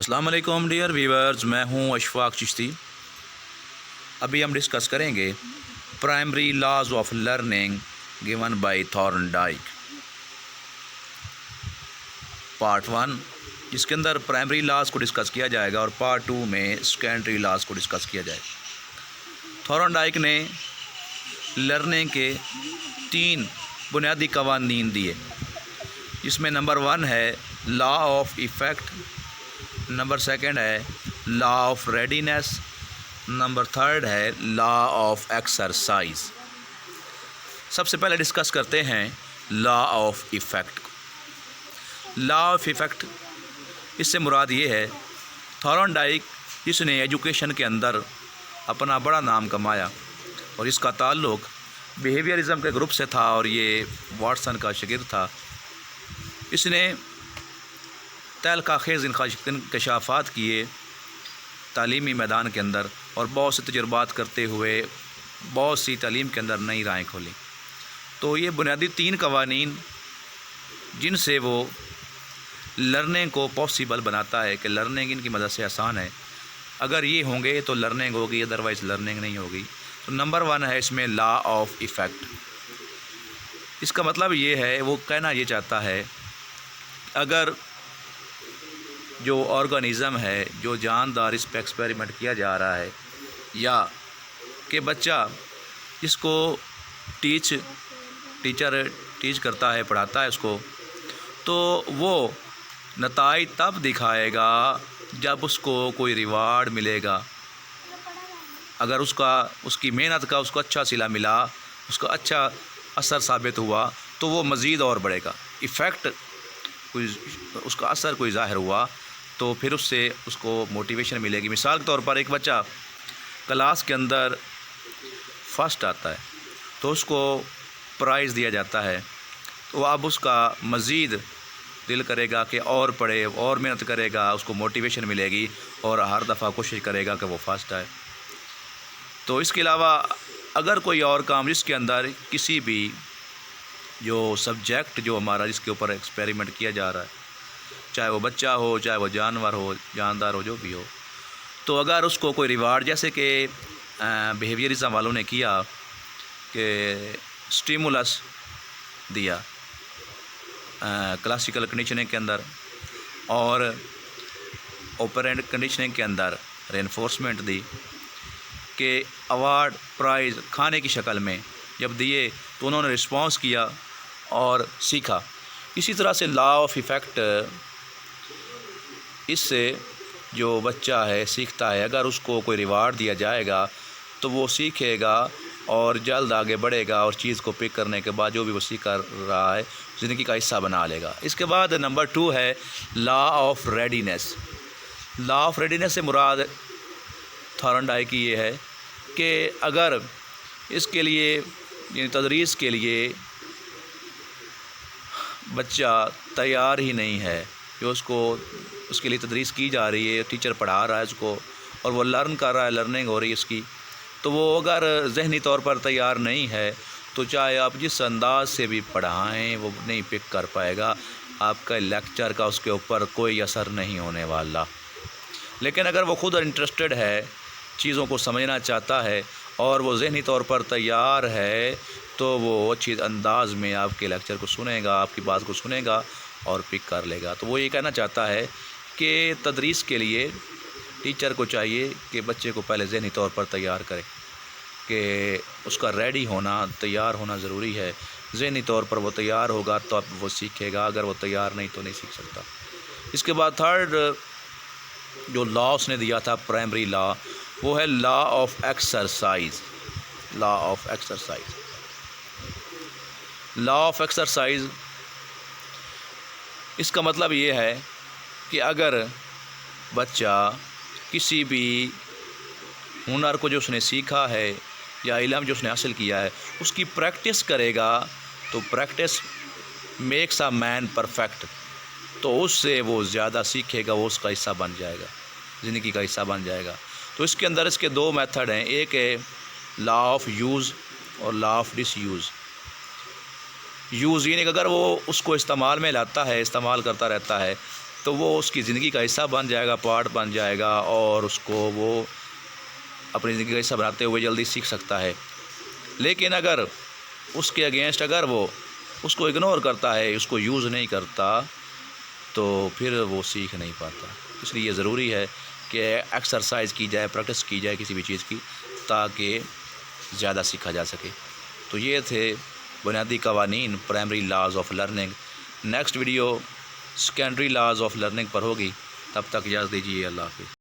अस्सलाम वालेकुम dear viewers, मैं हूं अशफाक चिश्ती। अभी हम डिस्कस करेंगे primary laws of learning given by Thorndike, part 1, जिसके अंदर प्राइमरी लॉज को डिस्कस किया जाएगा और पार्ट 2 में सेकेंडरी लॉज को डिस्कस किया जाएगा। थॉर्नडाइक ने लर्निंग के 3 बुनियादी कवानीन दिए, जिसमें नंबर 1 है लॉ ऑफ इफ़ेक्ट, नंबर 2 है लॉ ऑफ रेडीनेस, नंबर 3 है लॉ ऑफ एक्सरसाइज। सबसे पहले डिस्कस करते हैं लॉ ऑफ इफ़ेक्ट को। लॉ ऑफ इफ़ेक्ट, इससे मुराद ये है थॉर्नडाइक जिसने एजुकेशन के अंदर अपना बड़ा नाम कमाया और इसका ताल्लुक़ बिहेवियरिज़म के ग्रुप से था और ये वाटसन का शागिर्द था। इसने तहलका-खेज़ इंकशाफात किए तालीमी मैदान के अंदर और बहुत से तजुर्बात करते हुए बहुत सी तालीम के अंदर नई राहें खोली। तो ये बुनियादी 3 कवानीन जिनसे वो लर्निंग को पॉसिबल बनाता है कि लर्निंग इनकी मदद से आसान है, अगर ये होंगे तो लर्निंग होगी, अदरवाइज़ लर्निंग नहीं होगी। तो नंबर 1 है इसमें लॉ ऑफ इफ़ेक्ट। इसका मतलब ये है, वो कहना ये चाहता है अगर जो ऑर्गेनिज़म है, जो जानदार, इस पर एक्सपेरिमेंट किया जा रहा है, या कि बच्चा जिसको टीचर टीच करता है, पढ़ाता है उसको, तो वो नताइज तब दिखाएगा जब उसको कोई रिवार्ड मिलेगा। अगर उसकी मेहनत का उसको अच्छा सिला मिला, उसका अच्छा असर साबित हुआ, तो वो मज़ीद और बढ़ेगा। इफ़ेक्ट उसका असर कोई ज़ाहिर हुआ तो फिर उससे उसको मोटिवेशन मिलेगी। मिसाल के तौर पर एक बच्चा क्लास के अंदर फर्स्ट आता है तो उसको प्राइज़ दिया जाता है, तो अब उसका मज़ीद दिल करेगा कि और पढ़े, और मेहनत करेगा, उसको मोटिवेशन मिलेगी और हर दफ़ा कोशिश करेगा कि वो फर्स्ट आए। तो इसके अलावा अगर कोई और काम जिसके अंदर किसी भी जो सब्जेक्ट जो हमारा जिसके ऊपर एक्सपेरिमेंट किया जा रहा है, चाहे वो बच्चा हो, चाहे वो जानवर हो, जानदार हो, जो भी हो, तो अगर उसको कोई रिवार्ड, जैसे कि बिहेवियरिज़म वालों ने किया कि स्टिमुलस दिया क्लासिकल कंडीशनिंग के अंदर और ऑपरेंट कंडीशनिंग के अंदर रेनफोर्समेंट दी कि अवार्ड, प्राइज़ खाने की शक्ल में जब दिए तो उन्होंने रिस्पॉन्स किया और सीखा। इसी तरह से लॉ ऑफ इफ़ेक्ट, इससे जो बच्चा है सीखता है, अगर उसको कोई रिवार्ड दिया जाएगा तो वो सीखेगा और जल्द आगे बढ़ेगा और चीज़ को पिक करने के बाद जो भी वो सीख कर रहा है ज़िंदगी का हिस्सा बना लेगा। इसके बाद नंबर 2 है law of readiness. Law of readiness से मुराद थॉर्नडाइक की ये है कि अगर इसके लिए तदरीस के लिए बच्चा तैयार ही नहीं है, जो उसके लिए तदरीस की जा रही है, टीचर पढ़ा रहा है उसको और वो लर्न कर रहा है, लर्निंग हो रही है उसकी, तो वो अगर ज़हनी तौर पर तैयार नहीं है तो चाहे आप जिस अंदाज से भी पढ़ाएं वो नहीं पिक कर पाएगा। आपका लेक्चर का उसके ऊपर कोई असर नहीं होने वाला। लेकिन अगर वो खुद इंटरेस्टेड है, चीज़ों को समझना चाहता है और वो ज़हनी तौर पर तैयार है, तो वो अच्छी अंदाज़ में आपके लेक्चर को सुनेगा, आपकी बात को सुनेगा और पिक कर लेगा। तो वो ये कहना चाहता है कि तदरीस के लिए टीचर को चाहिए कि बच्चे को पहले ज़हनी तौर पर तैयार करे, कि उसका रेडी होना, तैयार होना ज़रूरी है। ज़हनी तौर पर वो तैयार होगा तो अब वो सीखेगा, अगर वो तैयार नहीं तो नहीं सीख सकता। इसके बाद 3rd जो लॉ उसने दिया था, प्राइमरी लॉ, वो है law of exercise. Law of exercise, law of exercise, इसका मतलब ये है कि अगर बच्चा किसी भी हुनर को जो उसने सीखा है या इल्म जो उसने हासिल किया है उसकी प्रैक्टिस करेगा, तो practice makes a man perfect, तो उससे वो ज़्यादा सीखेगा, वो उसका हिस्सा बन जाएगा, ज़िंदगी का हिस्सा बन जाएगा। तो इसके अंदर इसके 2 मेथड हैं, एक है लॉ ऑफ यूज़ और लॉ ऑफ डिसयूज़। यूज़ यानी कि अगर वो उसको इस्तेमाल में लाता है, इस्तेमाल करता रहता है, تو وہ اس کی زندگی کا حصہ بن جائے گا، پارٹ بن جائے گا، اور اس کو وہ اپنی زندگی کا حصہ بناتے ہوئے جلدی سیکھ سکتا ہے۔ لیکن اگر اس کے اگینسٹ اگر وہ اس کو اگنور کرتا ہے، اس کو یوز نہیں کرتا، تو پھر وہ سیکھ نہیں پاتا۔ اس لیے یہ ضروری ہے کہ ایکسرسائز کی جائے، پریکٹس کی جائے کسی بھی چیز کی، تاکہ زیادہ سیکھا جا سکے۔ تو یہ تھے بنیادی قوانین، primary laws of learning. Next video secondary laws of learning پر ہوگی۔ تب تک اجازت دیجیے، اللہ حافظ۔